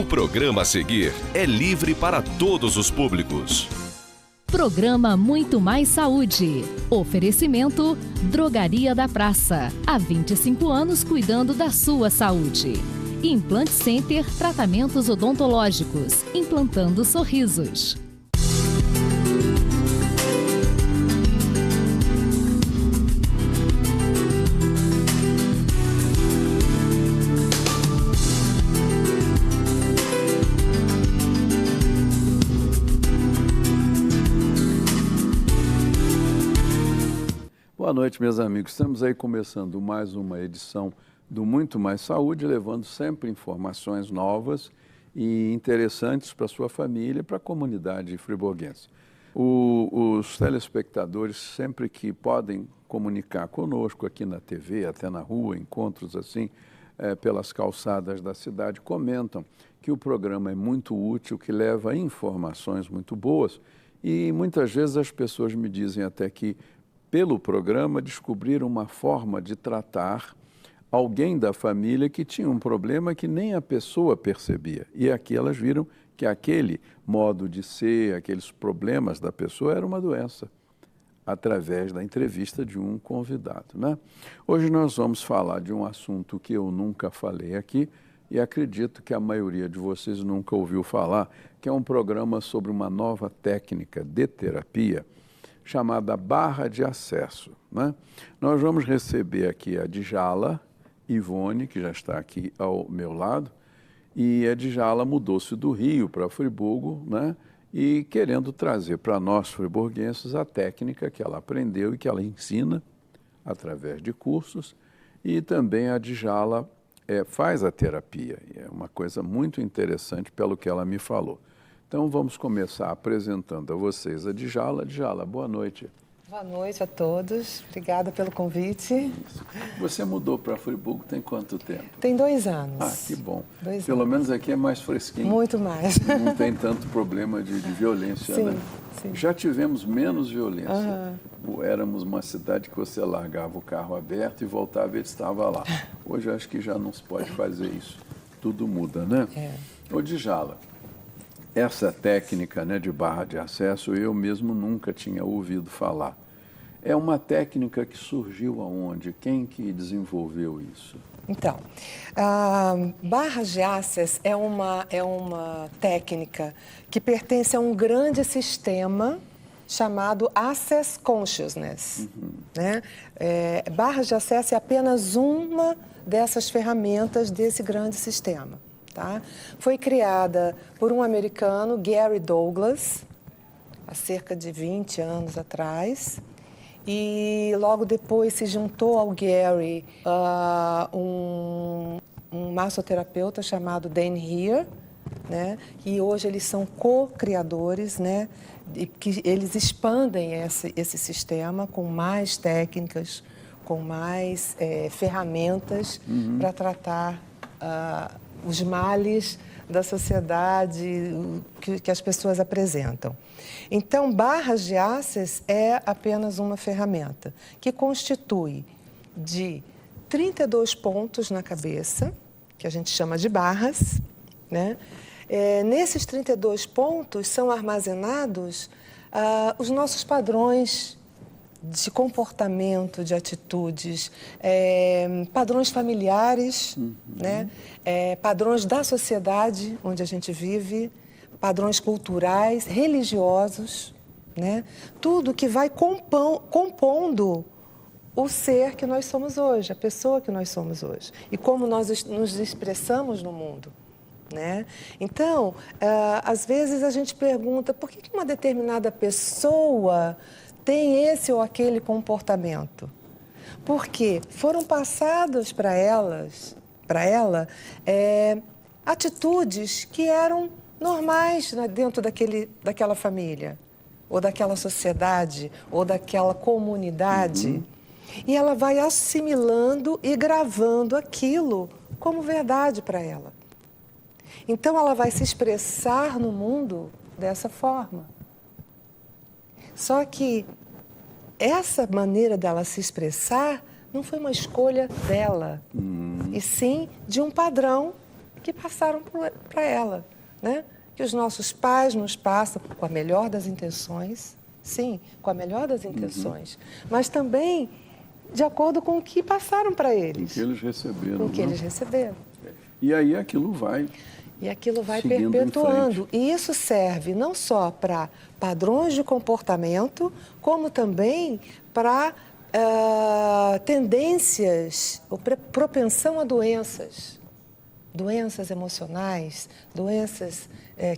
O programa a seguir é livre para todos os públicos. Programa Muito Mais Saúde. Oferecimento Drogaria da Praça. Há 25 anos cuidando da sua saúde. Implant Center Tratamentos Odontológicos. Implantando sorrisos. Boa noite, meus amigos. Estamos aí começando mais uma edição do Muito Mais Saúde, levando sempre informações novas e interessantes para a sua família e para a comunidade friburguense. Os telespectadores, sempre que podem comunicar conosco aqui na TV, até na rua, encontros assim, pelas calçadas da cidade, comentam que o programa é muito útil, que leva informações muito boas e muitas vezes as pessoas me dizem até que pelo programa, descobriram uma forma de tratar alguém da família que tinha um problema que nem a pessoa percebia. E aqui elas viram que aquele modo de ser, aqueles problemas da pessoa era uma doença, através da entrevista de um convidado, né? Hoje nós vamos falar de um assunto que eu nunca falei aqui e acredito que a maioria de vocês nunca ouviu falar, que é um programa sobre uma nova técnica de terapia, chamada barra de acesso, né? Nós vamos receber aqui a Djala Ivone, que já está aqui ao meu lado, e a Djala mudou-se do Rio para Friburgo, né? E querendo trazer para nós friburguenses a técnica que ela aprendeu e que ela ensina através de cursos, e também a Djala faz a terapia, e é uma coisa muito interessante pelo que ela me falou. Então, vamos começar apresentando a vocês a Djala. Djala, boa noite. Boa noite a todos. Obrigada pelo convite. Você mudou para Friburgo tem quanto tempo? Tem 2 anos. Ah, que bom. Pelo menos aqui é mais fresquinho. Muito mais. Não tem tanto problema de violência, sim, né? Sim. Já tivemos menos violência. Éramos uma cidade que você largava o carro aberto e voltava e ele estava lá. Hoje acho que já não se pode fazer isso. Tudo muda, né? Ô, Djala, essa técnica, né, de barra de acesso, eu mesmo nunca tinha ouvido falar. É uma técnica que surgiu aonde? Quem que desenvolveu isso? Então, a barra de access é uma técnica que pertence a um grande sistema chamado Access Consciousness, né? Barra de acesso é apenas uma dessas ferramentas desse grande sistema. Tá? Foi criada por um americano, Gary Douglas, há cerca de 20 anos atrás. E logo depois se juntou ao Gary um massoterapeuta chamado Dan Heer, né? E hoje eles são co-criadores, né? E que eles expandem esse sistema com mais técnicas, com mais ferramentas para tratar os males da sociedade que as pessoas apresentam. Então, barras de access é apenas uma ferramenta que constitui de 32 pontos na cabeça, que a gente chama de barras, né? Nesses 32 pontos são armazenados os nossos padrões de comportamento, de atitudes, padrões familiares, né? Padrões da sociedade onde a gente vive, padrões culturais, religiosos, né? Tudo que vai compondo o ser que nós somos hoje, a pessoa que nós somos hoje e como nós nos expressamos no mundo, né? Então, às vezes a gente pergunta por que uma determinada pessoa tem esse ou aquele comportamento? Porque foram passadas para ela atitudes que eram normais, né, dentro daquela família, ou daquela sociedade, ou daquela comunidade. E ela vai assimilando e gravando aquilo como verdade para ela. Então, ela vai se expressar no mundo dessa forma. Só que essa maneira dela se expressar não foi uma escolha dela, e sim de um padrão que passaram para ela, né? Que os nossos pais nos passam com a melhor das intenções, sim, com a melhor das intenções, mas também de acordo com o que passaram para eles. Com o que eles receberam. Com o que eles receberam. E aí aquilo vai... E aquilo vai seguindo perpetuando. E isso serve não só para padrões de comportamento, como também para tendências ou propensão a doenças. Doenças emocionais, doenças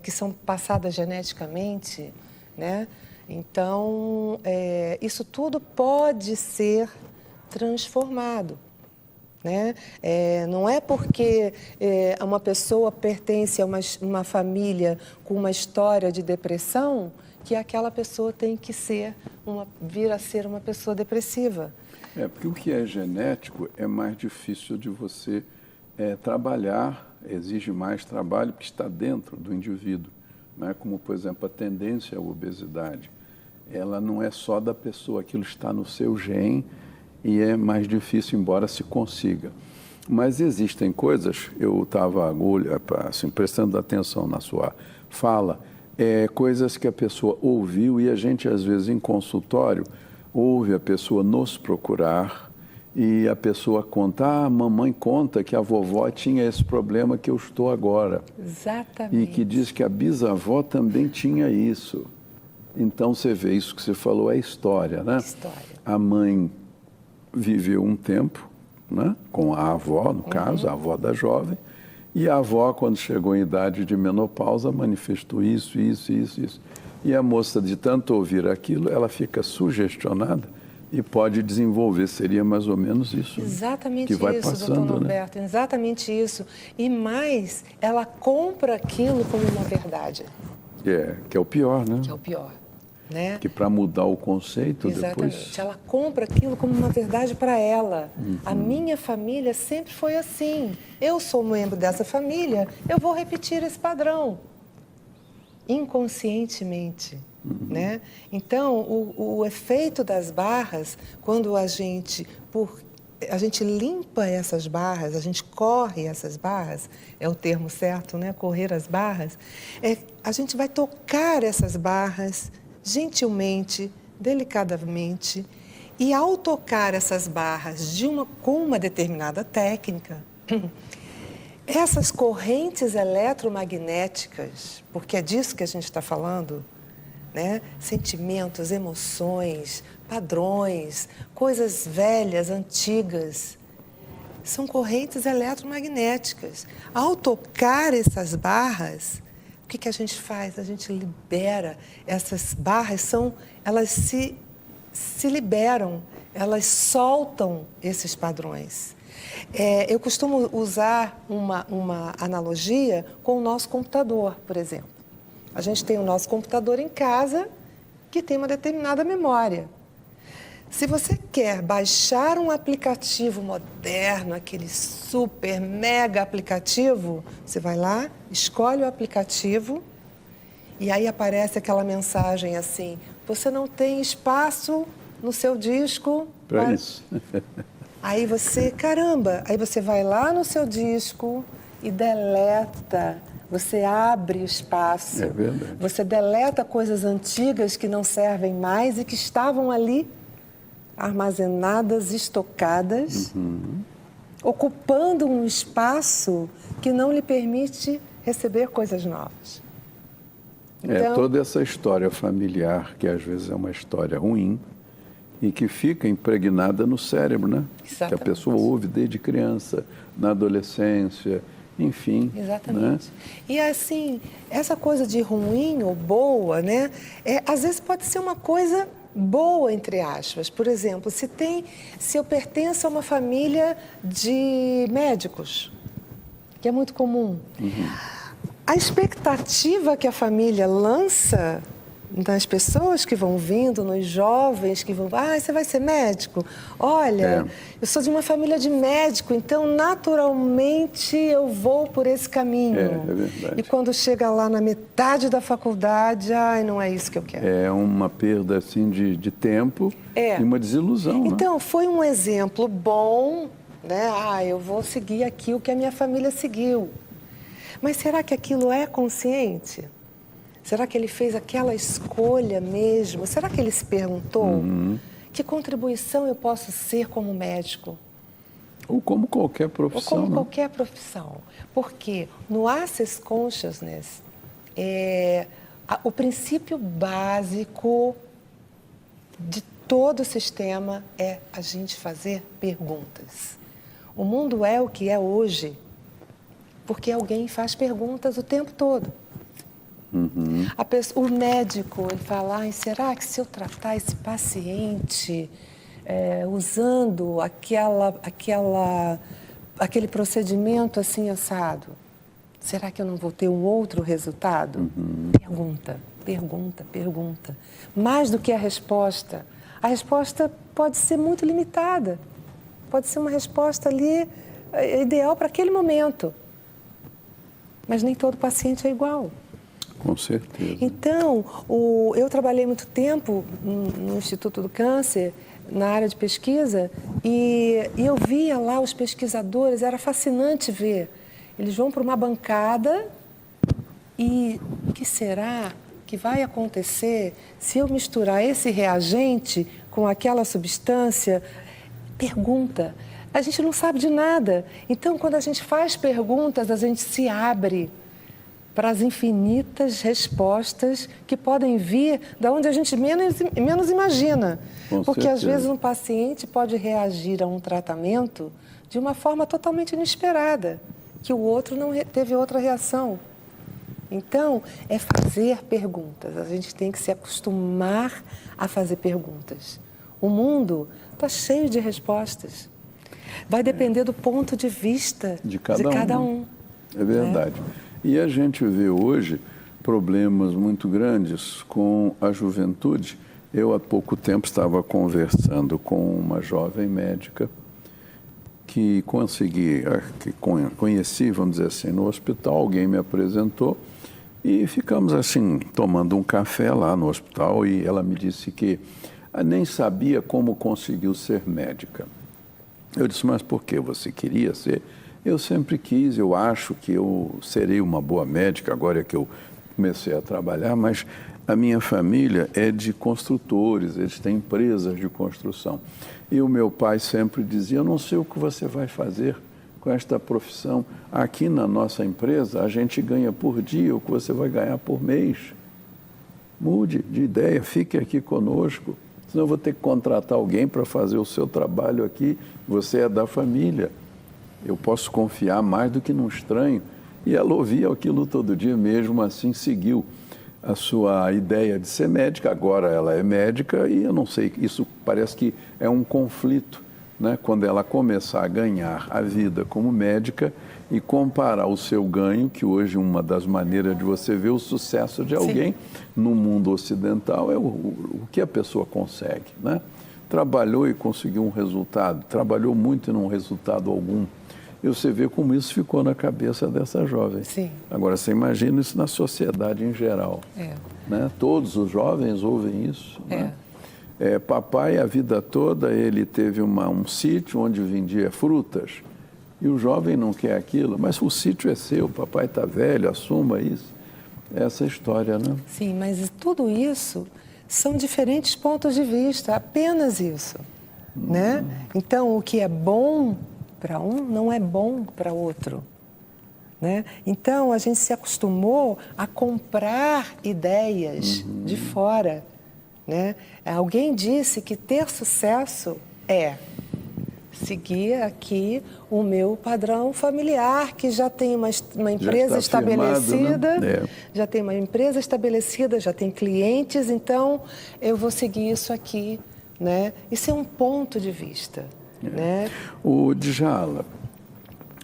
que são passadas geneticamente, né? Então, isso tudo pode ser transformado. Né? Não é porque uma pessoa pertence a uma família com uma história de depressão que aquela pessoa tem que vir a ser uma pessoa depressiva. Porque o que é genético é mais difícil de você trabalhar, exige mais trabalho porque está dentro do indivíduo. Né? Como, por exemplo, a tendência à obesidade. Ela não é só da pessoa, aquilo está no seu gene, e é mais difícil, embora se consiga. Mas existem coisas, eu estava assim, prestando atenção na sua fala, coisas que a pessoa ouviu e a gente, às vezes, em consultório, ouve a pessoa nos procurar e a pessoa conta, a mamãe conta que a vovó tinha esse problema que eu estou agora. Exatamente. E que diz que a bisavó também tinha isso. Então, você vê, isso que você falou é história, né? História. A mãe viveu um tempo, né, com a avó, no caso, a avó da jovem, e a avó, quando chegou em idade de menopausa, manifestou isso. E a moça, de tanto ouvir aquilo, ela fica sugestionada e pode desenvolver, seria mais ou menos isso. Exatamente que vai isso, passando, doutor Norberto, né? Exatamente isso. E mais, ela compra aquilo como uma verdade. Que é o pior, né? Que é o pior. Né? Que para mudar o conceito Exatamente. Depois... Ela compra aquilo como uma verdade para ela. A minha família sempre foi assim. Eu sou membro dessa família, eu vou repetir esse padrão. Inconscientemente. Né? Então, o efeito das barras, quando a gente limpa essas barras, a gente corre essas barras, é o termo certo, né? Correr as barras, a gente vai tocar essas barras gentilmente, delicadamente, e ao tocar essas barras com uma determinada técnica, essas correntes eletromagnéticas, porque é disso que a gente está falando, né? Sentimentos, emoções, padrões, coisas velhas, antigas, são correntes eletromagnéticas. Ao tocar essas barras, o que a gente faz? A gente libera. Essas barras elas se liberam, elas soltam esses padrões. Eu costumo usar uma analogia com o nosso computador, por exemplo. A gente tem o nosso computador em casa que tem uma determinada memória. Se você quer baixar um aplicativo moderno, aquele super, mega aplicativo, você vai lá, escolhe o aplicativo e aí aparece aquela mensagem assim, você não tem espaço no seu disco para isso. Aí você, caramba, aí você vai lá no seu disco e deleta, você abre o espaço. É verdade. Você deleta coisas antigas que não servem mais e que estavam ali armazenadas, estocadas, ocupando um espaço que não lhe permite receber coisas novas. Então, toda essa história familiar, que às vezes é uma história ruim, e que fica impregnada no cérebro, né? Exatamente. Que a pessoa ouve desde criança, na adolescência, enfim. Exatamente. Né? E assim, essa coisa de ruim ou boa, né? Às vezes pode ser uma coisa boa, entre aspas. Por exemplo, se eu pertenço a uma família de médicos, que é muito comum, a expectativa que a família lança nas pessoas que vão vindo, nos jovens que vão... você vai ser médico? Olha, eu sou de uma família de médico, então naturalmente eu vou por esse caminho. É verdade. E quando chega lá na metade da faculdade, não é isso que eu quero. É uma perda assim de tempo e uma desilusão. Então, né? Foi um exemplo bom, né? Eu vou seguir aqui o que a minha família seguiu. Mas será que aquilo é consciente? Será que ele fez aquela escolha mesmo? Será que ele se perguntou que contribuição eu posso ser como médico? Ou como qualquer profissão. Ou como qualquer profissão. Porque no Access Consciousness, o princípio básico de todo o sistema é a gente fazer perguntas. O mundo é o que é hoje porque alguém faz perguntas o tempo todo. O médico, ele fala, será que se eu tratar esse paciente usando aquele procedimento assim assado, será que eu não vou ter um outro resultado? Pergunta, pergunta, pergunta. Mais do que a resposta pode ser muito limitada. Pode ser uma resposta ali ideal para aquele momento. Mas nem todo paciente é igual. Com certeza. Então, eu trabalhei muito tempo no Instituto do Câncer, na área de pesquisa, e eu via lá os pesquisadores, era fascinante ver. Eles vão para uma bancada e o que será que vai acontecer se eu misturar esse reagente com aquela substância? Pergunta. A gente não sabe de nada. Então, quando a gente faz perguntas, a gente se abre para as infinitas respostas que podem vir da onde a gente menos imagina. Porque, às vezes, um paciente pode reagir a um tratamento de uma forma totalmente inesperada, que o outro não teve outra reação. Então, é fazer perguntas. A gente tem que se acostumar a fazer perguntas. O mundo está cheio de respostas. Vai depender do ponto de vista de cada um. É verdade. E a gente vê hoje problemas muito grandes com a juventude. Eu, há pouco tempo, estava conversando com uma jovem médica que conheci, vamos dizer assim, no hospital. Alguém me apresentou e ficamos assim, tomando um café lá no hospital, e ela me disse que nem sabia como conseguiu ser médica. Eu disse, mas por que você queria ser? Eu sempre quis, eu acho que eu serei uma boa médica, agora é que eu comecei a trabalhar, mas a minha família é de construtores, eles têm empresas de construção. E o meu pai sempre dizia, eu não sei o que você vai fazer com esta profissão. Aqui na nossa empresa, a gente ganha por dia o que você vai ganhar por mês. Mude de ideia, fique aqui conosco, senão eu vou ter que contratar alguém para fazer o seu trabalho aqui. Você é da família. Eu posso confiar mais do que num estranho. E ela ouvia aquilo todo dia, mesmo assim seguiu a sua ideia de ser médica. Agora ela é médica e eu não sei, isso parece que é um conflito, né? Quando ela começar a ganhar a vida como médica e comparar o seu ganho, que hoje uma das maneiras de você ver o sucesso de alguém no mundo ocidental é o que a pessoa consegue, né? Trabalhou e conseguiu um resultado, trabalhou muito e não resultado algum. E você vê como isso ficou na cabeça dessa jovem. Sim. Agora, você imagina isso na sociedade em geral. Né? Todos os jovens ouvem isso. Né? Papai, a vida toda, ele teve um sítio onde vendia frutas. E o jovem não quer aquilo, mas o sítio é seu, papai está velho, assuma isso. Essa história, né? Sim, mas tudo isso são diferentes pontos de vista, apenas isso. Né? Então, o que é bom para um não é bom para outro. Né? Então, a gente se acostumou a comprar ideias de fora. Né? Alguém disse que ter sucesso é seguir aqui o meu padrão familiar, que já tem uma empresa estabelecida, firmado, né? Já tem uma empresa estabelecida, já tem clientes, então eu vou seguir isso aqui. Né? Isso é um ponto de vista. Né? O Djala,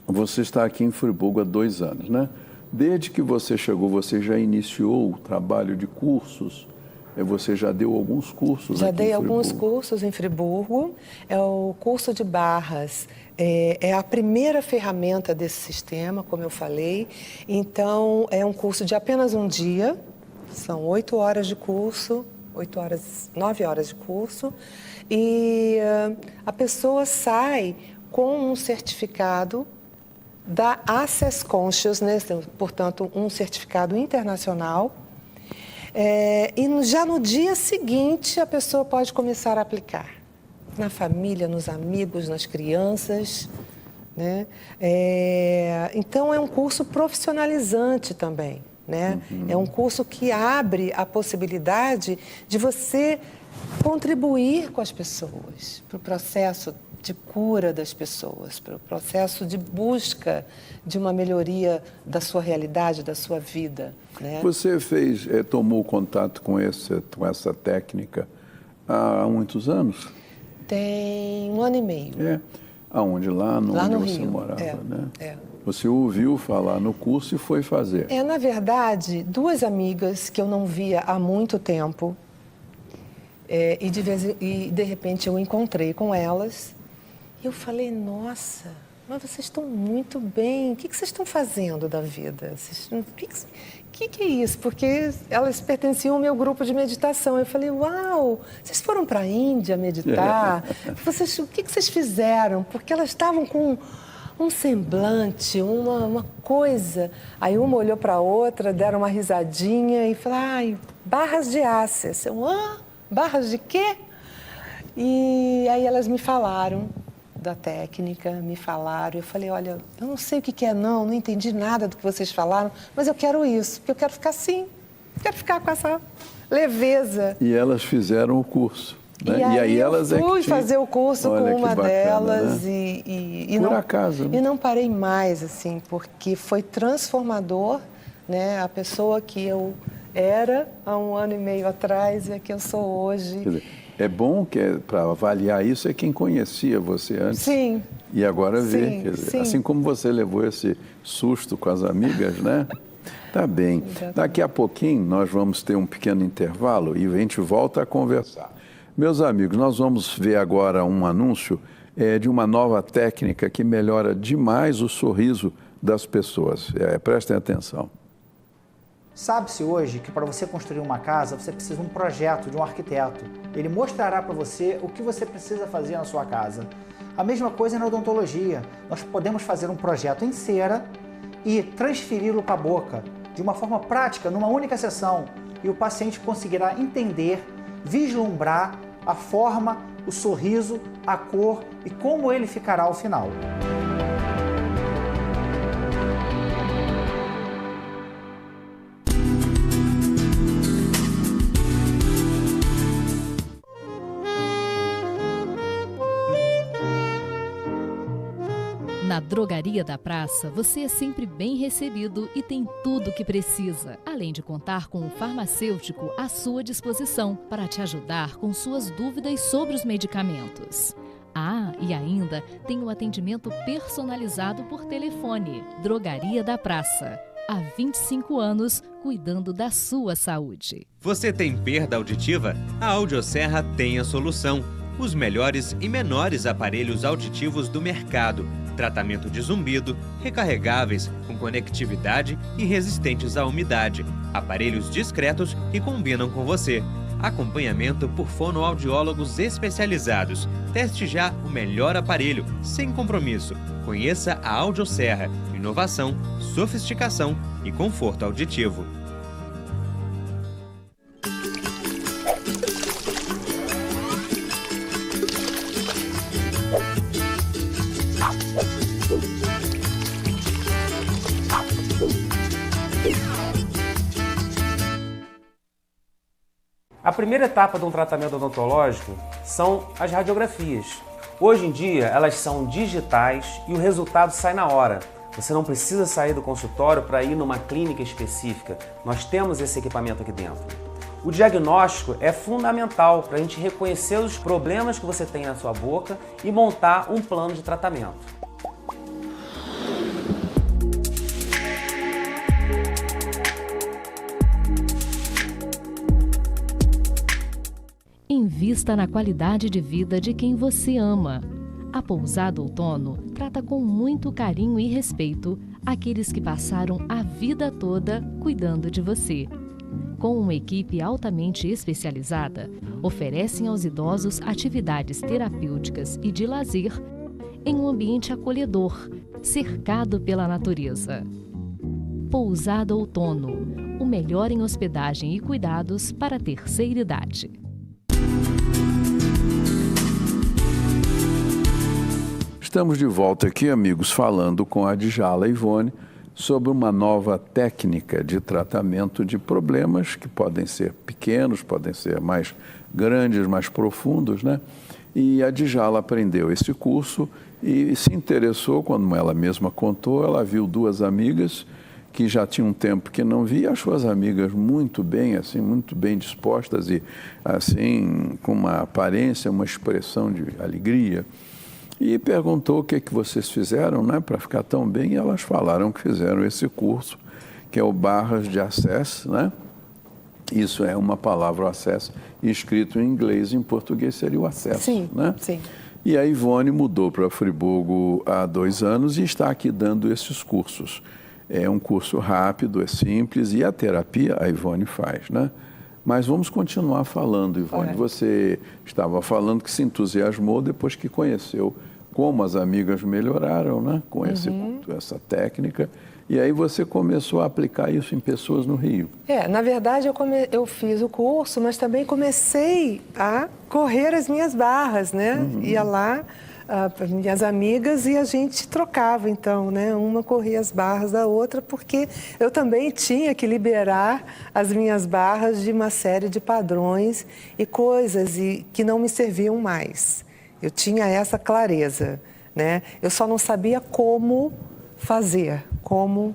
você está aqui em Friburgo há 2 anos, né? Desde que você chegou, você já iniciou o trabalho de cursos? Você já deu alguns cursos Já aqui dei em Friburgo? alguns cursos em Friburgo. É o curso de barras. É a primeira ferramenta desse sistema, como eu falei. Então, é um curso de apenas um dia. São 8 horas de curso, 9 horas de curso. E a pessoa sai com um certificado da Access Consciousness, portanto, um certificado internacional. E já no dia seguinte, a pessoa pode começar a aplicar. Na família, nos amigos, nas crianças, né? Então, é um curso profissionalizante também, né? É um curso que abre a possibilidade de você contribuir com as pessoas para o processo de cura das pessoas, para o processo de busca de uma melhoria da sua realidade, da sua vida, né? Você tomou contato com essa técnica há muitos anos? Tem 1 ano e meio. Aonde? Lá no você Rio. Morava, né? Você ouviu falar no curso e foi fazer? Na verdade, 2 amigas que eu não via há muito tempo, e de repente eu encontrei com elas, e eu falei, nossa, mas vocês estão muito bem, o que vocês estão fazendo da vida? O que é isso? Porque elas pertenciam ao meu grupo de meditação. Eu falei, uau, vocês foram para a Índia meditar? O que vocês fizeram? Porque elas estavam com um semblante, uma coisa. Aí uma olhou para a outra, deram uma risadinha e falaram, ai, barras de Access. Barras de quê? E aí elas me falaram da técnica, me falaram. Eu falei, olha, eu não sei o que é não entendi nada do que vocês falaram, mas eu quero isso, porque eu quero ficar assim, quero ficar com essa leveza. E elas fizeram o curso, né? E aí elas eu fui fazer o curso com uma delas, né? e por não, acaso, né? E não parei mais, assim, porque foi transformador, né? A pessoa que eu era há 1 ano e meio atrás e a que eu sou hoje. Quer dizer, é bom que para avaliar isso é quem conhecia você antes. Sim. E agora vê, Sim, quer dizer, sim. assim como você levou esse susto com as amigas, né? Tá bem. Exatamente. Daqui a pouquinho nós vamos ter um pequeno intervalo e a gente volta a conversar. Meus amigos, nós vamos ver agora um anúncio de uma nova técnica que melhora demais o sorriso das pessoas. Prestem atenção. Sabe-se hoje que para você construir uma casa, você precisa de um projeto, de um arquiteto. Ele mostrará para você o que você precisa fazer na sua casa. A mesma coisa na odontologia. Nós podemos fazer um projeto em cera e transferi-lo para a boca, de uma forma prática, numa única sessão. E o paciente conseguirá entender, vislumbrar a forma, o sorriso, a cor e como ele ficará ao final. Na Drogaria da Praça, você é sempre bem recebido e tem tudo o que precisa, além de contar com um farmacêutico à sua disposição para te ajudar com suas dúvidas sobre os medicamentos. E ainda tem o atendimento personalizado por telefone. Drogaria da Praça. Há 25 anos, cuidando da sua saúde. Você tem perda auditiva? A Audioserra tem a solução. Os melhores e menores aparelhos auditivos do mercado. Tratamento de zumbido, recarregáveis, com conectividade e resistentes à umidade. Aparelhos discretos que combinam com você. Acompanhamento por fonoaudiólogos especializados. Teste já o melhor aparelho, sem compromisso. Conheça a Audioserra. Inovação, sofisticação e conforto auditivo. A primeira etapa de um tratamento odontológico são as radiografias. Hoje em dia, elas são digitais e o resultado sai na hora. Você não precisa sair do consultório para ir numa clínica específica. Nós temos esse equipamento aqui dentro. O diagnóstico é fundamental para a gente reconhecer os problemas que você tem na sua boca e montar um plano de tratamento. Invista na qualidade de vida de quem você ama. A Pousada Outono trata com muito carinho e respeito aqueles que passaram a vida toda cuidando de você. Com uma equipe altamente especializada, oferecem aos idosos atividades terapêuticas e de lazer em um ambiente acolhedor, cercado pela natureza. Pousada Outono, o melhor em hospedagem e cuidados para a terceira idade. Estamos de volta aqui, amigos, falando com a Djala Ivone sobre uma nova técnica de tratamento de problemas que podem ser pequenos, podem ser mais grandes, mais profundos, né? E a Djala aprendeu esse curso e se interessou, quando ela mesma contou, ela viu duas amigas que já tinha um tempo que não via, achou as amigas muito bem, assim, muito bem dispostas e, assim, com uma aparência, uma expressão de alegria. E perguntou o que vocês fizeram, né, para ficar tão bem, e elas falaram que fizeram esse curso, que é o Barras de Access, né? Isso é uma palavra, o Access, escrito em inglês, em português seria o acesso, sim, né? Sim. E a Ivone mudou para Friburgo há 2 anos e está aqui dando esses cursos. É um curso rápido, é simples, e a terapia a Ivone faz, né? Mas vamos continuar falando, Ivone. Você estava falando que se entusiasmou depois que conheceu como as amigas melhoraram, né? Com essa técnica. E aí você começou a aplicar isso em pessoas no Rio. Na verdade, eu fiz o curso, mas também comecei a correr as minhas barras, né? Ia lá para minhas amigas e a gente trocava, então, né? Uma corria as barras da outra, porque eu também tinha que liberar as minhas barras de uma série de padrões e coisas que não me serviam mais. Eu tinha essa clareza, né? Eu só não sabia como fazer, como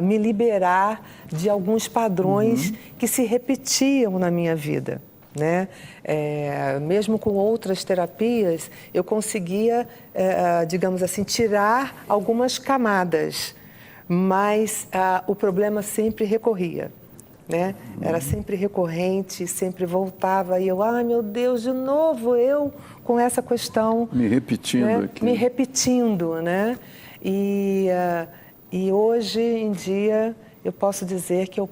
me liberar de alguns padrões que se repetiam na minha vida, né? Mesmo com outras terapias, eu conseguia, digamos assim, tirar algumas camadas, mas o problema sempre recorria, né? Era sempre recorrente, sempre voltava e eu, meu Deus, de novo eu com essa questão... Me repetindo, né? Aqui. Me repetindo, né? E hoje em dia eu posso dizer que eu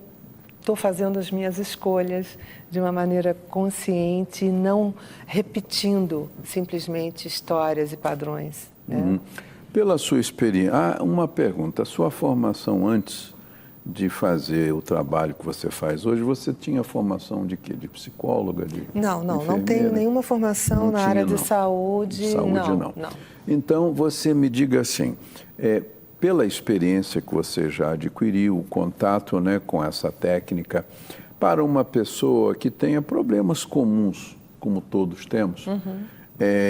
estou fazendo as minhas escolhas de uma maneira consciente e não repetindo simplesmente histórias e padrões. Né? Pela sua experiência, uma pergunta, a sua formação antes de fazer o trabalho que você faz hoje, você tinha formação de quê? De psicóloga? Não tenho nenhuma formação na área de saúde. Não. Então, você me diga assim, pela experiência que você já adquiriu, o contato, né, com essa técnica, para uma pessoa que tenha problemas comuns, como todos temos,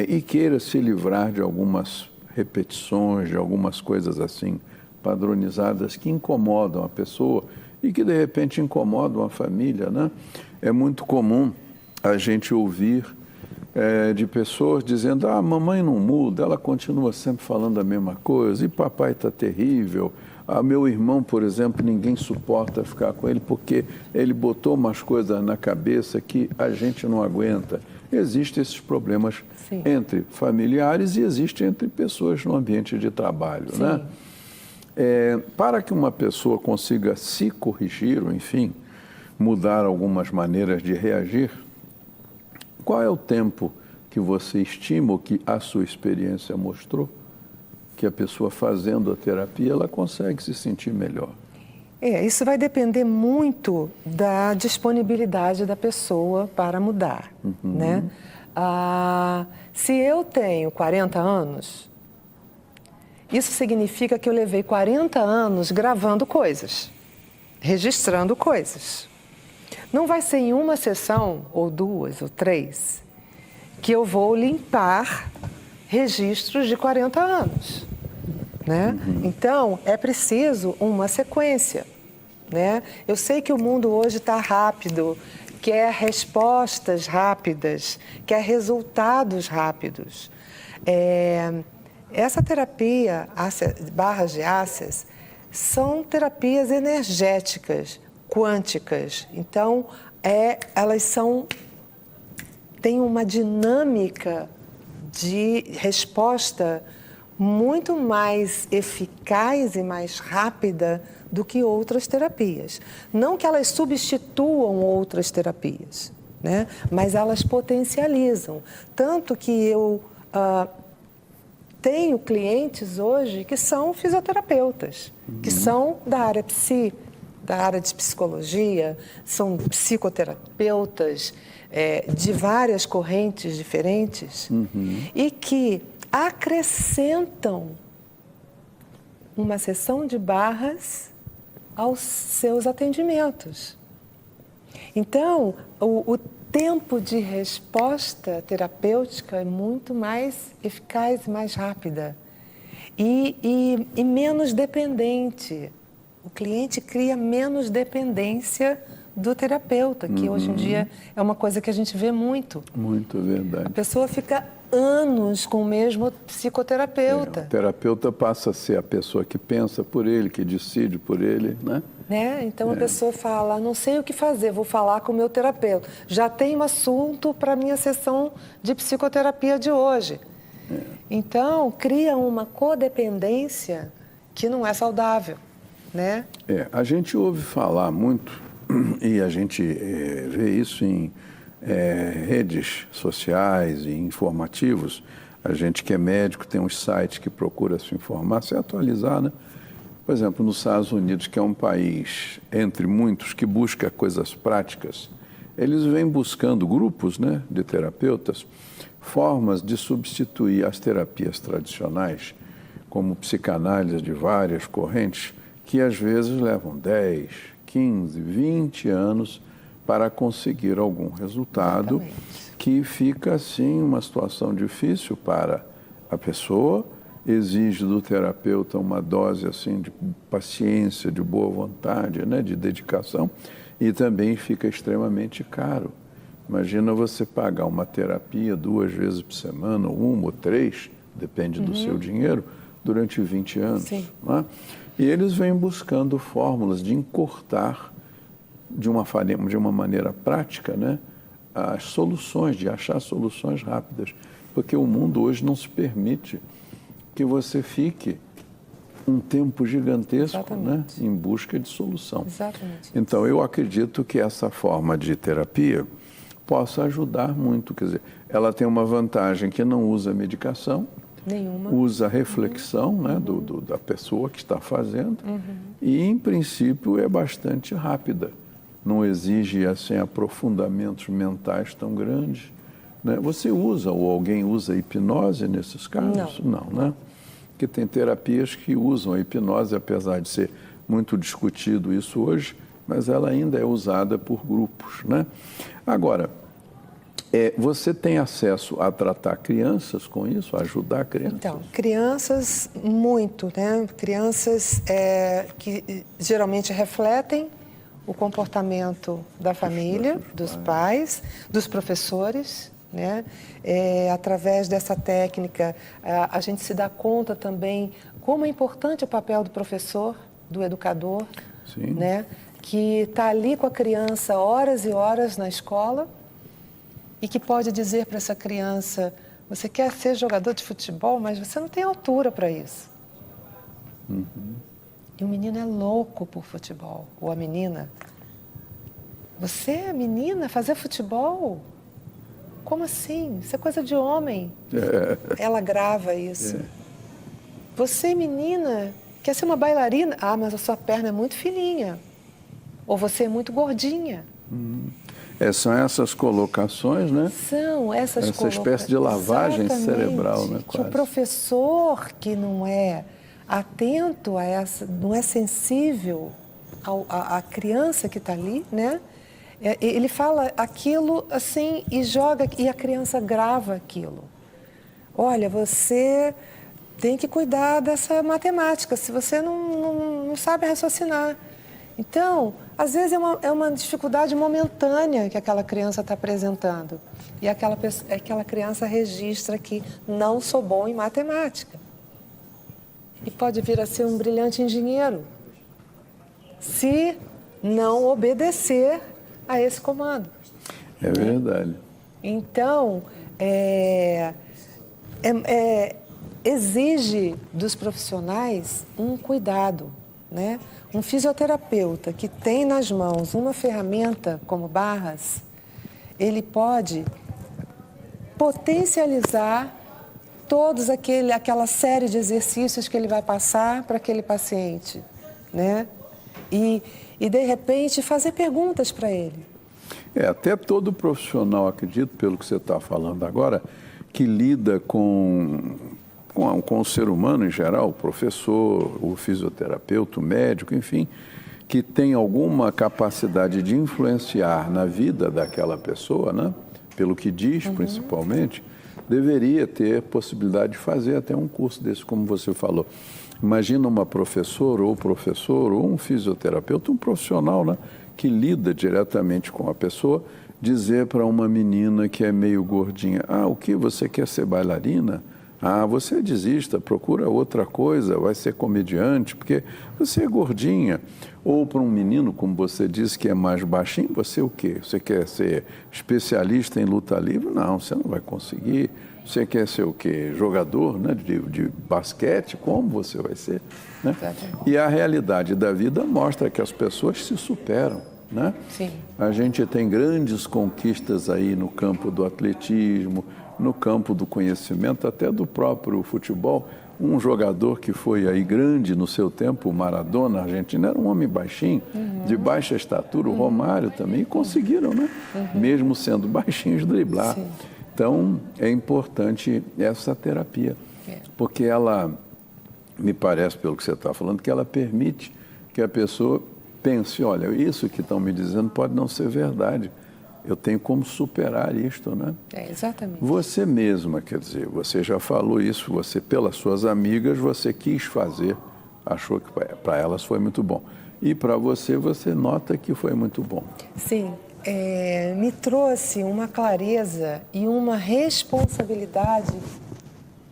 e queira se livrar de algumas repetições, de algumas coisas assim, padronizadas que incomodam a pessoa e que de repente incomodam a família, né? É muito comum a gente ouvir de pessoas dizendo, mamãe não muda, ela continua sempre falando a mesma coisa, e papai está terrível, meu irmão, por exemplo, ninguém suporta ficar com ele porque ele botou umas coisas na cabeça que a gente não aguenta. Existem esses problemas entre familiares e existem entre pessoas no ambiente de trabalho, né? Para que uma pessoa consiga se corrigir, ou enfim, mudar algumas maneiras de reagir, qual é o tempo que você estima, ou que a sua experiência mostrou, que a pessoa fazendo a terapia, ela consegue se sentir melhor? Isso vai depender muito da disponibilidade da pessoa para mudar, né? Se eu tenho 40 anos, isso significa que eu levei 40 anos gravando coisas, registrando coisas. Não vai ser em uma sessão, ou 2, ou 3, que eu vou limpar registros de 40 anos, né? Então, é preciso uma sequência, né? Eu sei que o mundo hoje está rápido, quer respostas rápidas, quer resultados rápidos. Essa terapia, barras de Access, são terapias energéticas, quânticas. Então, elas têm uma dinâmica de resposta muito mais eficaz e mais rápida do que outras terapias. Não que elas substituam outras terapias, né? Mas elas potencializam. Tanto que eu tenho clientes hoje que são fisioterapeutas, que são da área da área de psicologia, são psicoterapeutas de várias correntes diferentes e que acrescentam uma sessão de barras aos seus atendimentos. Então, o tempo de resposta terapêutica é muito mais eficaz e mais rápida e menos dependente. O cliente cria menos dependência do terapeuta, que hoje em dia é uma coisa que a gente vê muito. Muito verdade. A pessoa fica anos com o mesmo psicoterapeuta. O terapeuta passa a ser a pessoa que pensa por ele, que decide por ele, né? Então a pessoa fala, não sei o que fazer, vou falar com o meu terapeuta. Já tem um assunto para a minha sessão de psicoterapia de hoje. Então, cria uma codependência que não é saudável, né? A gente ouve falar muito, e a gente vê isso em redes sociais e informativos. A gente que é médico tem uns sites que procura se informar, se atualizar, né? Por exemplo, nos Estados Unidos, que é um país, entre muitos, que busca coisas práticas, eles vêm buscando grupos, né, de terapeutas, formas de substituir as terapias tradicionais, como psicanálise de várias correntes, que às vezes levam 10, 15, 20 anos para conseguir algum resultado. Exatamente. Que fica, assim, uma situação difícil para a pessoa, exige do terapeuta uma dose assim de paciência, de boa vontade, né, de dedicação, e também fica extremamente caro. Imagina você pagar uma terapia 2 vezes por semana, ou 1 ou 3, depende do seu dinheiro, durante 20 anos. Sim. Né? E eles vêm buscando fórmulas de encurtar de uma maneira prática, né, as soluções, de achar soluções rápidas, porque o mundo hoje não se permite que você fique um tempo gigantesco, né, em busca de solução. Exatamente. Então, eu acredito que essa forma de terapia possa ajudar muito. Quer dizer, ela tem uma vantagem que não usa medicação, nenhuma, usa reflexão, né, da pessoa que está fazendo, e, em princípio, é bastante rápida. Não exige, assim, aprofundamentos mentais tão grandes. Né? Você usa, ou alguém usa hipnose nesses casos? Não, né? Porque tem terapias que usam a hipnose, apesar de ser muito discutido isso hoje, mas ela ainda é usada por grupos, né? Agora, você tem acesso a tratar crianças com isso, a ajudar crianças? Então, crianças, muito, né? Crianças que geralmente refletem o comportamento da família, dos pais, dos professores, né? Através dessa técnica, a gente se dá conta também como é importante o papel do professor, do educador, Sim. Né? Que está ali com a criança horas e horas na escola e que pode dizer para essa criança, você quer ser jogador de futebol, mas você não tem altura para isso. E o menino é louco por futebol, ou a menina. Você é menina, fazer futebol? Como assim? Isso é coisa de homem. Ela grava isso. Você, menina, quer ser uma bailarina? Ah, mas a sua perna é muito fininha. Ou você é muito gordinha. São essas colocações, né? São essas colocações. Essa espécie de lavagem cerebral, né? Que o professor que não é atento a essa, não é sensível à criança que está ali, né? Ele fala aquilo assim e joga, e a criança grava aquilo. Olha, você tem que cuidar dessa matemática, se você não sabe raciocinar. Então, às vezes é uma dificuldade momentânea que aquela criança está apresentando. E aquela criança registra que não sou bom em matemática. E pode vir a ser um brilhante engenheiro, se não obedecer a esse comando. É verdade. Então, exige dos profissionais um cuidado, né? Um fisioterapeuta que tem nas mãos uma ferramenta como barras, ele pode potencializar todos aquela série de exercícios que ele vai passar para aquele paciente, né? E de repente, fazer perguntas para ele. Até todo profissional, acredito, pelo que você está falando agora, que lida com o ser humano em geral, o professor, o fisioterapeuta, o médico, enfim, que tem alguma capacidade de influenciar na vida daquela pessoa, né? Pelo que diz, principalmente, deveria ter possibilidade de fazer até um curso desse, como você falou. Imagina uma professora ou professor ou um fisioterapeuta, um profissional, né, que lida diretamente com a pessoa, dizer para uma menina que é meio gordinha, o que, você quer ser bailarina? Você desista, procura outra coisa, vai ser comediante, porque você é gordinha. Ou para um menino, como você disse, que é mais baixinho, você o quê? Você quer ser especialista em luta livre? Não, você não vai conseguir. Você quer ser o quê? Jogador, né, de basquete? Como você vai ser? Né? E a realidade da vida mostra que as pessoas se superam. Né? Sim. A gente tem grandes conquistas aí no campo do atletismo, no campo do conhecimento, até do próprio futebol. Um jogador que foi aí grande no seu tempo, o Maradona, argentino, era um homem baixinho, de baixa estatura, o Romário também, e conseguiram, né? Mesmo sendo baixinhos, driblar. Sim. Então, é importante essa terapia, porque ela, me parece, pelo que você está falando, que ela permite que a pessoa pense, olha, isso que estão me dizendo pode não ser verdade. Eu tenho como superar isto, né? Exatamente. Você mesma, quer dizer, você já falou isso, você, pelas suas amigas, você quis fazer, achou que para elas foi muito bom. E para você, você nota que foi muito bom. Sim, me trouxe uma clareza e uma responsabilidade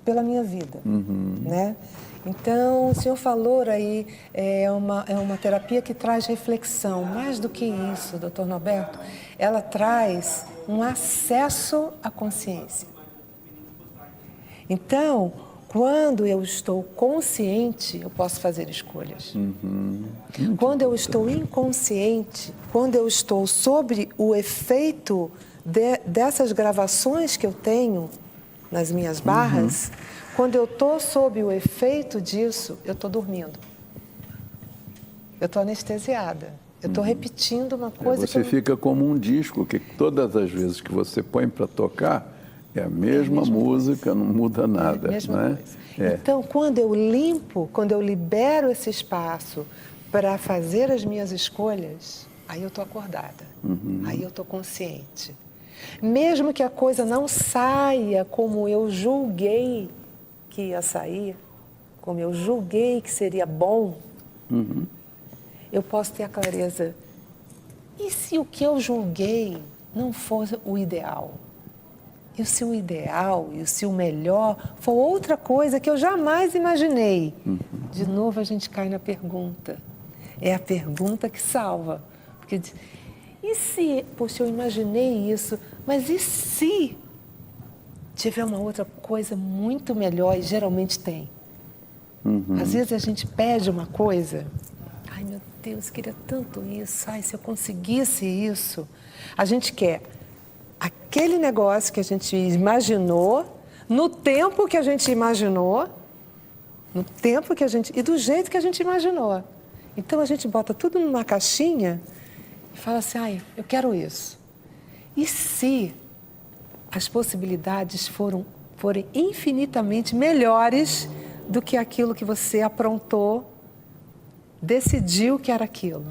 pela minha vida, né? Então, o senhor falou aí, é uma terapia que traz reflexão. Mais do que isso, doutor Norberto, ela traz um acesso à consciência. Então, quando eu estou consciente, eu posso fazer escolhas. Quando eu estou inconsciente, quando eu estou sob o efeito dessas gravações que eu tenho nas minhas barras, quando eu estou sob o efeito disso, eu estou dormindo. Eu estou anestesiada. Eu estou repetindo uma coisa Você fica como um disco, que todas as vezes que você põe para tocar, é a mesma música, não muda nada. É a mesma né? coisa. Então, quando eu limpo, quando eu libero esse espaço para fazer as minhas escolhas, aí eu estou acordada. Aí eu estou consciente. Mesmo que a coisa não saia como eu julguei que ia sair, como eu julguei que seria bom, eu posso ter a clareza. E se o que eu julguei não for o ideal? E se o ideal, e se o melhor for outra coisa que eu jamais imaginei? De novo a gente cai na pergunta. É a pergunta que salva. Porque, e se, poxa, eu imaginei isso, mas e se tiver uma outra coisa muito melhor, e geralmente tem. Às vezes a gente pede uma coisa, ai meu Deus, queria tanto isso, ai se eu conseguisse isso. A gente quer aquele negócio que a gente imaginou, no tempo que a gente imaginou, no tempo que a gente, e do jeito que a gente imaginou. Então a gente bota tudo numa caixinha e fala assim, ai, eu quero isso. E se as possibilidades forem infinitamente melhores do que aquilo que você aprontou, decidiu que era aquilo?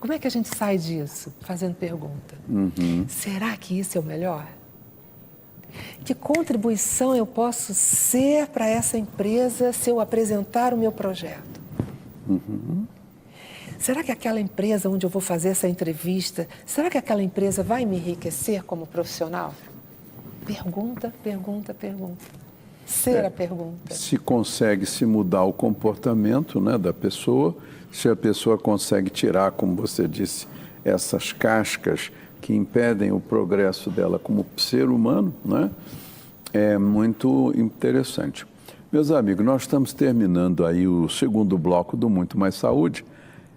Como é que a gente sai disso? Fazendo pergunta. Será que isso é o melhor? Que contribuição eu posso ser para essa empresa se eu apresentar o meu projeto? Será que aquela empresa onde eu vou fazer essa entrevista, será que aquela empresa vai me enriquecer como profissional? Pergunta, pergunta, pergunta. Ser a pergunta. Se consegue se mudar o comportamento, né, da pessoa, se a pessoa consegue tirar, como você disse, essas cascas que impedem o progresso dela como ser humano, né, é muito interessante. Meus amigos, nós estamos terminando aí o segundo bloco do Muito Mais Saúde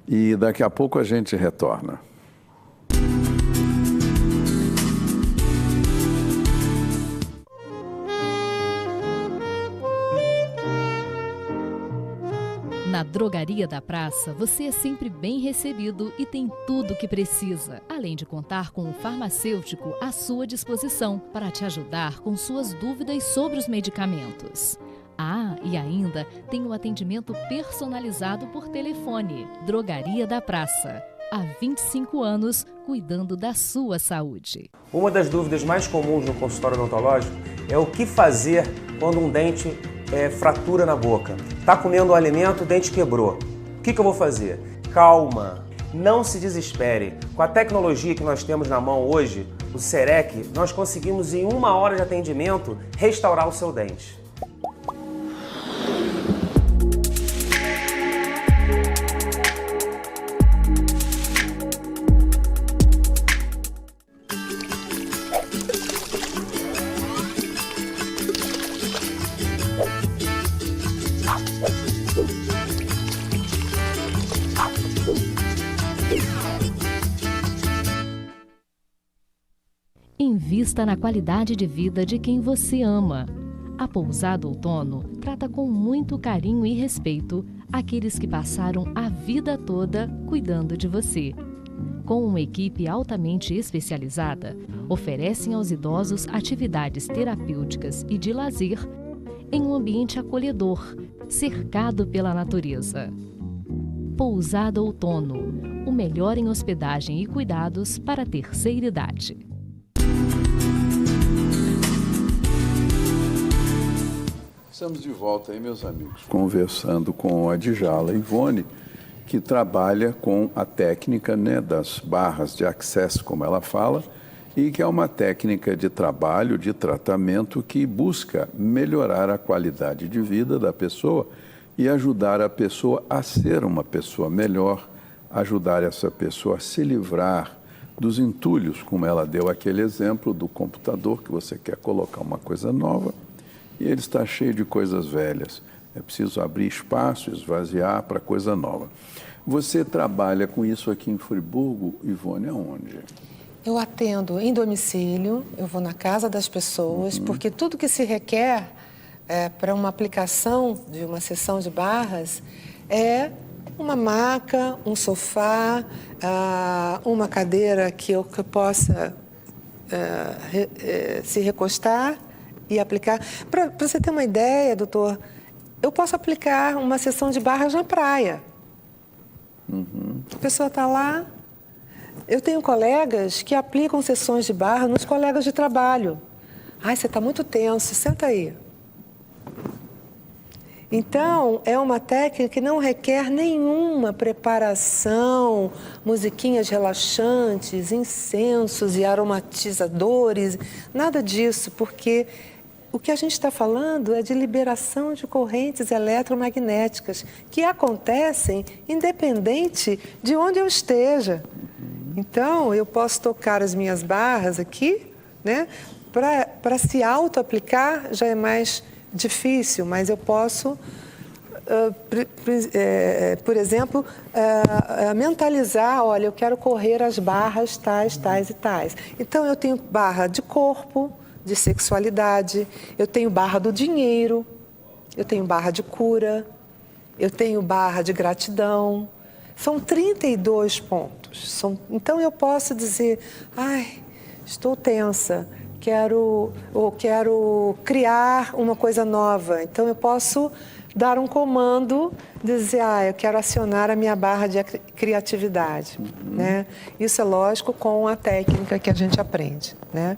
e daqui a pouco a gente retorna. Na Drogaria da Praça, você é sempre bem recebido e tem tudo o que precisa, além de contar com um farmacêutico à sua disposição para te ajudar com suas dúvidas sobre os medicamentos. Ah, e ainda tem um atendimento personalizado por telefone. Drogaria da Praça. Há 25 anos, cuidando da sua saúde. Uma das dúvidas mais comuns no consultório odontológico é o que fazer quando um dente fratura na boca. Tá comendo um alimento, o dente quebrou. O que eu vou fazer? Calma, não se desespere. Com a tecnologia que nós temos na mão hoje, o CEREC, nós conseguimos em 1 hora de atendimento restaurar o seu dente. Invista na qualidade de vida de quem você ama. A Pousada Outono trata com muito carinho e respeito aqueles que passaram a vida toda cuidando de você. Com uma equipe altamente especializada, oferecem aos idosos atividades terapêuticas e de lazer em um ambiente acolhedor, cercado pela natureza. Pousada Outono, o melhor em hospedagem e cuidados para a terceira idade. Estamos de volta aí, meus amigos, conversando com a Djala Ivone, que trabalha com a técnica, né, das barras de acesso, como ela fala, e que é uma técnica de trabalho, de tratamento que busca melhorar a qualidade de vida da pessoa e ajudar a pessoa a ser uma pessoa melhor, ajudar essa pessoa a se livrar dos entulhos, como ela deu aquele exemplo do computador, que você quer colocar uma coisa nova e ele está cheio de coisas velhas. É preciso abrir espaço, esvaziar para coisa nova. Você trabalha com isso aqui em Friburgo, Ivone, aonde? Eu atendo em domicílio, eu vou na casa das pessoas, porque tudo que se requer para uma aplicação de uma sessão de barras é uma maca, um sofá, uma cadeira que eu possa se recostar e aplicar. Para você ter uma ideia, doutor, eu posso aplicar uma sessão de barras na praia. A pessoa está lá. Eu tenho colegas que aplicam sessões de barra nos colegas de trabalho. Ai, você está muito tenso, senta aí. Então, é uma técnica que não requer nenhuma preparação, musiquinhas relaxantes, incensos e aromatizadores, nada disso, porque o que a gente está falando é de liberação de correntes eletromagnéticas que acontecem independente de onde eu esteja. Então, eu posso tocar as minhas barras aqui, né? Para se auto-aplicar já é mais difícil, mas eu posso, por exemplo, mentalizar, olha, eu quero correr as barras tais, tais e tais. Então, eu tenho barra de corpo, de sexualidade, eu tenho barra do dinheiro, eu tenho barra de cura, eu tenho barra de gratidão. São 32 pontos. Então, eu posso dizer, ai, estou tensa, quero criar uma coisa nova. Então, eu posso dar um comando, dizer, eu quero acionar a minha barra de criatividade. Né? Isso é lógico com a técnica que a gente aprende. Né?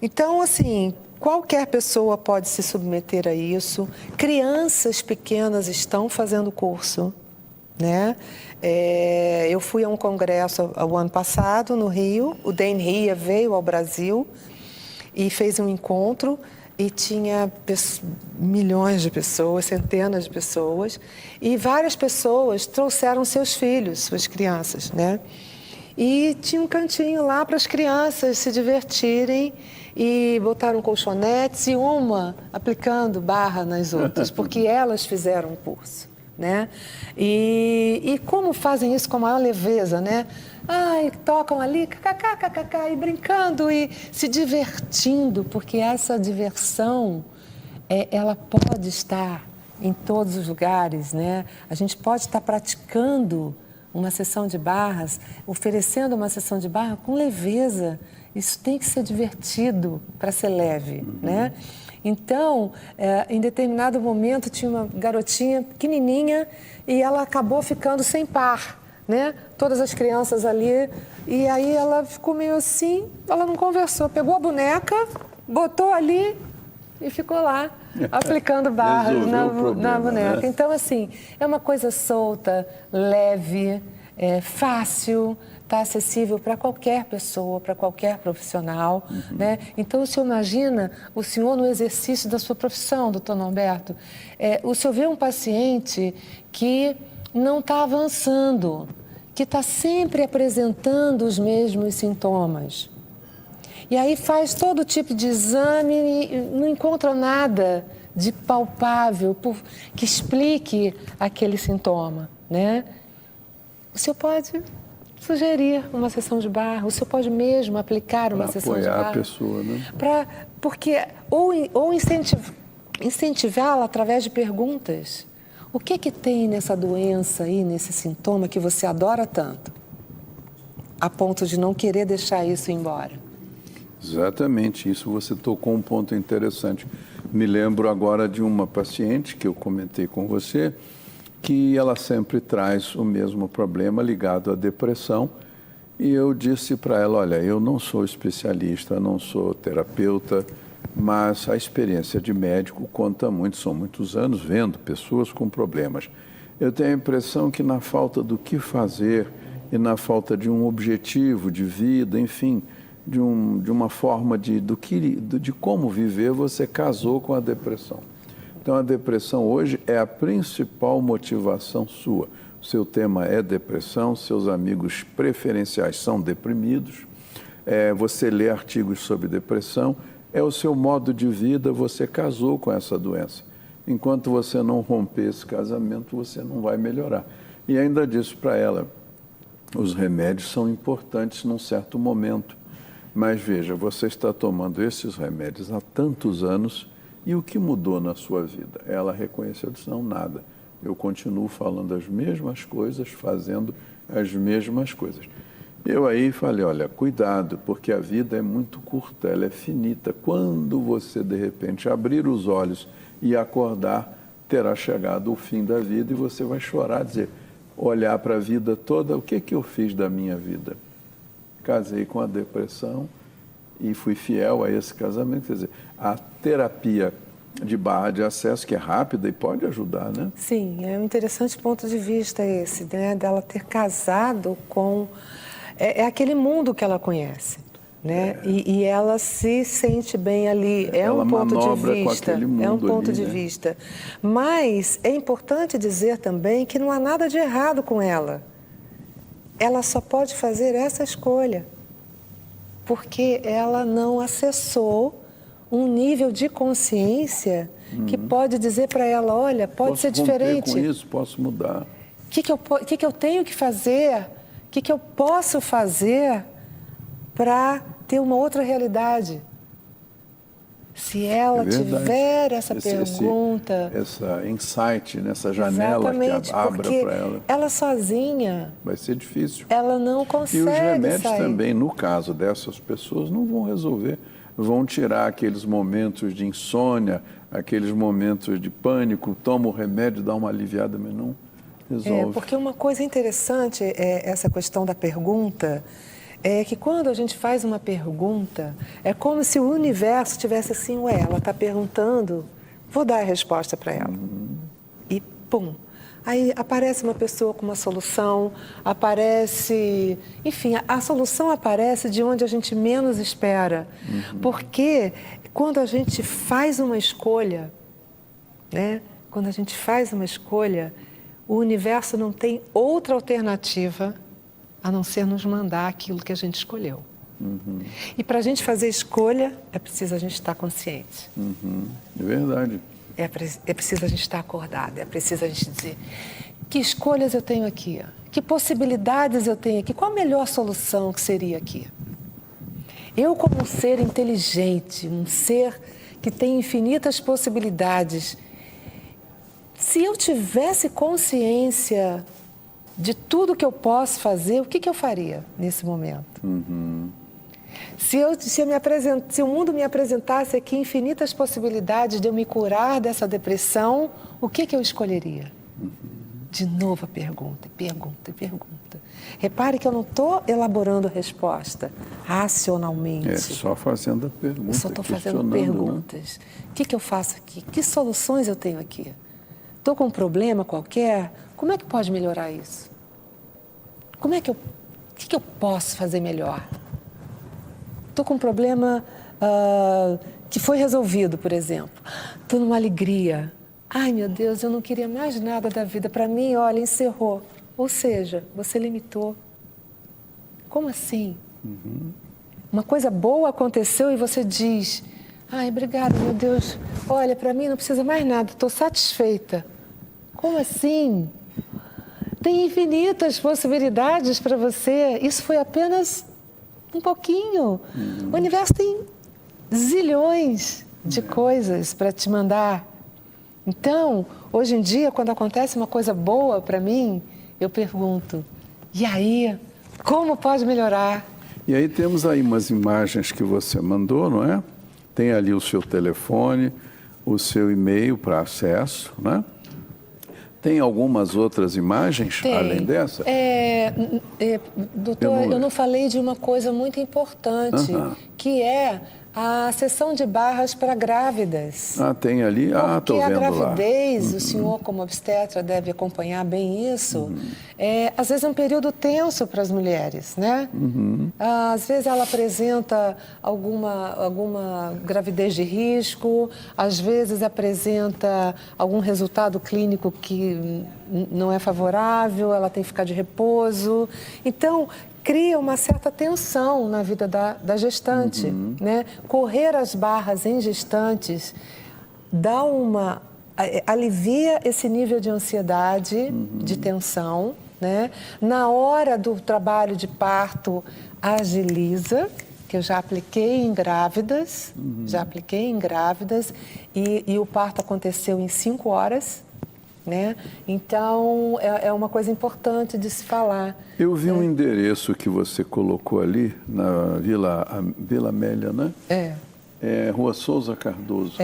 Então, assim, qualquer pessoa pode se submeter a isso. Crianças pequenas estão fazendo curso, né? Eu fui a um congresso o ano passado, no Rio. O Dan Heer veio ao Brasil e fez um encontro e tinha milhões de pessoas, centenas de pessoas. E várias pessoas trouxeram seus filhos, suas crianças, né? E tinha um cantinho lá para as crianças se divertirem e botaram colchonetes e uma aplicando barra nas outras, porque elas fizeram o curso, né? E como fazem isso com a maior leveza, né? Tocam ali, kkkkk, e brincando e se divertindo, porque essa diversão, ela pode estar em todos os lugares, né? A gente pode estar praticando uma sessão de barras, oferecendo uma sessão de barra com leveza. Isso tem que ser divertido para ser leve, né? Então, em determinado momento, tinha uma garotinha pequenininha e ela acabou ficando sem par, né? Todas as crianças ali, e aí ela ficou meio assim, ela não conversou, pegou a boneca, botou ali e ficou lá, aplicando barras na boneca. Né? Então, assim, é uma coisa solta, leve, fácil, está acessível para qualquer pessoa, para qualquer profissional, né? Então, o senhor imagina o senhor no exercício da sua profissão, doutor Norberto, o senhor vê um paciente que não está avançando, que está sempre apresentando os mesmos sintomas. E aí faz todo tipo de exame e não encontra nada de palpável que explique aquele sintoma, né? O senhor pode sugerir uma sessão de barra, o senhor pode mesmo aplicar uma sessão de barra. Apoiar a pessoa, né? Porque, ou incentivá-la através de perguntas. O que tem nessa doença aí, nesse sintoma que você adora tanto, a ponto de não querer deixar isso ir embora? Exatamente, isso você tocou um ponto interessante. Me lembro agora de uma paciente que eu comentei com você, que ela sempre traz o mesmo problema ligado à depressão. E eu disse para ela, olha, eu não sou especialista, não sou terapeuta, mas a experiência de médico conta muito, são muitos anos vendo pessoas com problemas. Eu tenho a impressão que na falta do que fazer e na falta de um objetivo de vida, enfim, de uma forma de como viver, você casou com a depressão. Então, a depressão hoje é a principal motivação sua. O seu tema é depressão, seus amigos preferenciais são deprimidos, você lê artigos sobre depressão, é o seu modo de vida, você casou com essa doença. Enquanto você não romper esse casamento, você não vai melhorar. E ainda disse para ela, os remédios são importantes num certo momento, mas veja, você está tomando esses remédios há tantos anos e o que mudou na sua vida? Ela reconheceu, disse, não, nada. Eu continuo falando as mesmas coisas, fazendo as mesmas coisas. Eu aí falei, olha, cuidado, porque a vida é muito curta, ela é finita. Quando você, de repente, abrir os olhos e acordar, terá chegado o fim da vida e você vai chorar, dizer, olhar para a vida toda, o que eu fiz da minha vida? Casei com a depressão e fui fiel a esse casamento. Quer dizer, a terapia de barra de acesso, que é rápida e pode ajudar, né? Sim, é um interessante ponto de vista esse, né? Dela ter casado com... É aquele mundo que ela conhece, né? E ela se sente bem ali. É um ponto de vista. É um ponto de vista. Mas é importante dizer também que não há nada de errado com ela. Ela só pode fazer essa escolha, porque ela não acessou um nível de consciência que pode dizer para ela, olha, pode ser diferente. Posso romper com isso, posso mudar. O que eu tenho que fazer? O que eu posso fazer para ter uma outra realidade? Se ela tiver essa pergunta... Essa insight, nessa janela que abra para ela. Ela sozinha... Vai ser difícil. Ela não consegue sair. E os remédios também, no caso dessas pessoas, não vão resolver. Vão tirar aqueles momentos de insônia, aqueles momentos de pânico, toma o remédio, dá uma aliviada, mas não resolve. Porque uma coisa interessante é essa questão da pergunta... É que quando a gente faz uma pergunta, é como se o universo tivesse assim, ela está perguntando, vou dar a resposta para ela. E pum. Aí aparece uma pessoa com uma solução, aparece... Enfim, a solução aparece de onde a gente menos espera. Porque quando a gente faz uma escolha, né? Quando a gente faz uma escolha, o universo não tem outra alternativa a não ser nos mandar aquilo que a gente escolheu. E para a gente fazer escolha, é preciso a gente estar consciente. É verdade. É preciso a gente estar acordado, é preciso a gente dizer que escolhas eu tenho aqui, que possibilidades eu tenho aqui, qual a melhor solução que seria aqui? Eu, como um ser inteligente, um ser que tem infinitas possibilidades, Se eu tivesse consciência de tudo que eu posso fazer, o que eu faria nesse momento? Se o mundo me apresentasse aqui infinitas possibilidades de eu me curar dessa depressão, o que eu escolheria? De novo a pergunta, pergunta, pergunta. Repare que eu não estou elaborando a resposta racionalmente. É só fazendo a pergunta. Eu só estou fazendo perguntas. Né? O que eu faço aqui? Que soluções eu tenho aqui? Estou com um problema qualquer? Como é que pode melhorar isso? O que eu posso fazer melhor? Estou com um problema que foi resolvido, por exemplo. Estou numa alegria. Ai, meu Deus, eu não queria mais nada da vida. Para mim, olha, encerrou. Ou seja, você limitou. Como assim? Uma coisa boa aconteceu e você diz, ai, obrigada, meu Deus. Olha, para mim não precisa mais nada, estou satisfeita. Como assim? Tem infinitas possibilidades para você. Isso foi apenas um pouquinho. O universo tem zilhões de coisas para te mandar. Então, hoje em dia, quando acontece uma coisa boa para mim, eu pergunto, e aí, como pode melhorar? E aí temos aí umas imagens que você mandou, não é? Tem ali o seu telefone, o seu e-mail para acesso, né? Tem algumas outras imagens além dessa? Doutor, eu não falei de uma coisa muito importante, que é a sessão de barras para grávidas. Ah, tem ali? Ah, estou vendo lá. Porque a gravidez, o senhor como obstetra deve acompanhar bem isso, às vezes é um período tenso para as mulheres, né? Às vezes ela apresenta alguma gravidez de risco, às vezes apresenta algum resultado clínico que não é favorável, ela tem que ficar de repouso. Então, cria uma certa tensão na vida da gestante, né? Correr as barras em gestantes alivia esse nível de ansiedade, de tensão, né? Na hora do trabalho de parto, agiliza, que eu já apliquei em grávidas, e o parto aconteceu em 5 horas. Né? Então, é uma coisa importante de se falar. Eu vi um endereço que você colocou ali, na Vila Amélia, né? É Rua Souza Cardoso.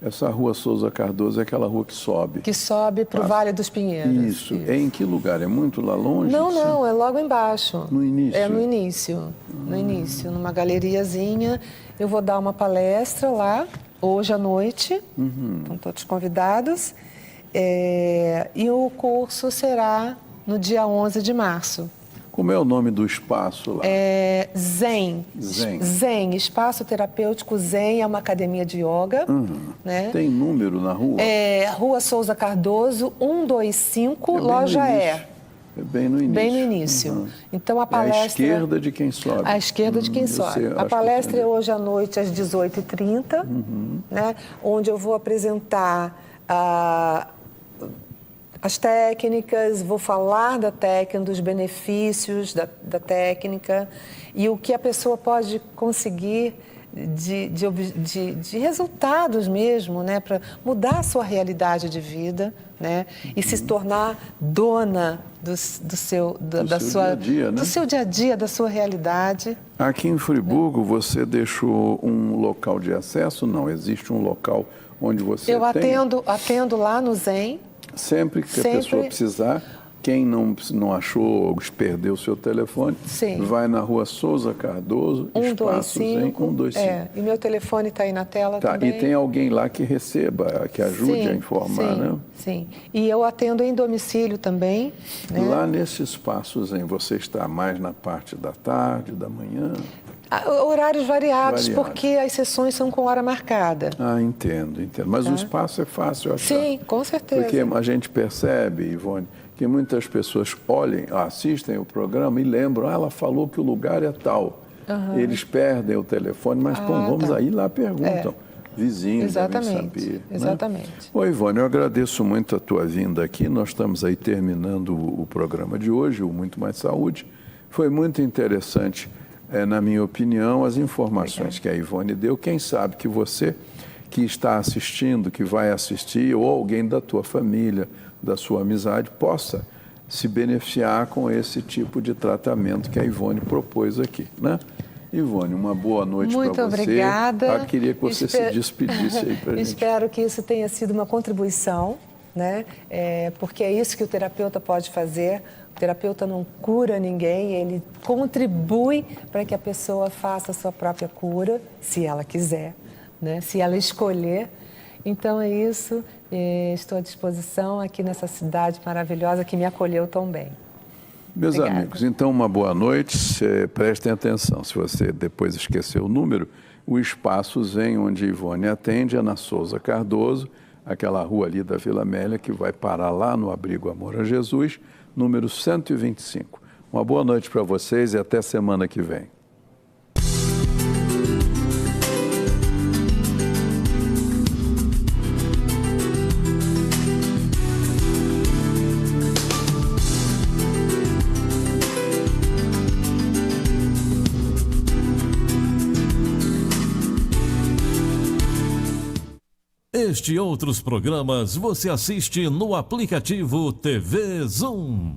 Essa Rua Souza Cardoso é aquela rua que sobe. Que sobe para o Vale dos Pinheiros. Isso. É em que lugar? É muito lá longe? Não, é logo embaixo. No início? É no início. No início, numa galeriazinha. Eu vou dar uma palestra lá, hoje à noite. Estão todos convidados. E o curso será no dia 11 de março. Como é o nome do espaço lá? Zen. Espaço terapêutico Zen, é uma academia de yoga. Né? Tem número na rua? Rua Souza Cardoso, 125, loja E. É bem no início. Bem no início. Então a palestra... à esquerda de quem sobe. À esquerda de quem sobe. A palestra é hoje à noite, às 18h30, né? Onde eu vou apresentar as técnicas, vou falar da técnica, dos benefícios da técnica e o que a pessoa pode conseguir de resultados mesmo, né, para mudar a sua realidade de vida, né, e se tornar dona do seu dia a dia, da sua realidade. Aqui em Friburgo, você deixou um local de acesso? Não, existe um local onde você Eu atendo lá no Zen. Sempre que a pessoa precisar, quem não achou, perdeu o seu telefone, vai na Rua Souza Cardoso, espaço Zen 125. E meu telefone está aí na tela também. E tem alguém lá que receba, que ajude a informar, né? Sim, e eu atendo em domicílio também. Né? Lá nesse espaço Zen, você está mais na parte da tarde, da manhã? Horários variados, porque as sessões são com hora marcada. Entendo. Mas o espaço é fácil achar. Sim, com certeza. Porque a gente percebe, Ivone, que muitas pessoas assistem o programa e lembram, ela falou que o lugar é tal. Eles perdem o telefone, mas vamos aí lá perguntam. Vizinhos devem saber. Exatamente. Né? Ô, Ivone, eu agradeço muito a tua vinda aqui. Nós estamos aí terminando o programa de hoje, o Muito Mais Saúde. Foi muito interessante. Na minha opinião, as informações que a Ivone deu, quem sabe que você que está assistindo, que vai assistir, ou alguém da tua família, da sua amizade, possa se beneficiar com esse tipo de tratamento que a Ivone propôs aqui, né? Ivone, uma boa noite para você. Muito obrigada. Queria que você se despedisse aí para a gente. Espero que isso tenha sido uma contribuição, né? Porque é isso que o terapeuta pode fazer. O terapeuta não cura ninguém, ele contribui para que a pessoa faça a sua própria cura, se ela quiser, né? Se ela escolher. Então é isso, estou à disposição aqui nessa cidade maravilhosa que me acolheu tão bem. Meus Obrigada. amigos, então uma boa noite, prestem atenção, se você depois esquecer o número, o Espaço Zen, onde Ivone atende, é na Souza Cardoso, aquela rua ali da Vila Amélia, que vai parar lá no Abrigo Amor a Jesus, número 125. Uma boa noite para vocês e até semana que vem. Este e outros programas você assiste no aplicativo TV Zoom.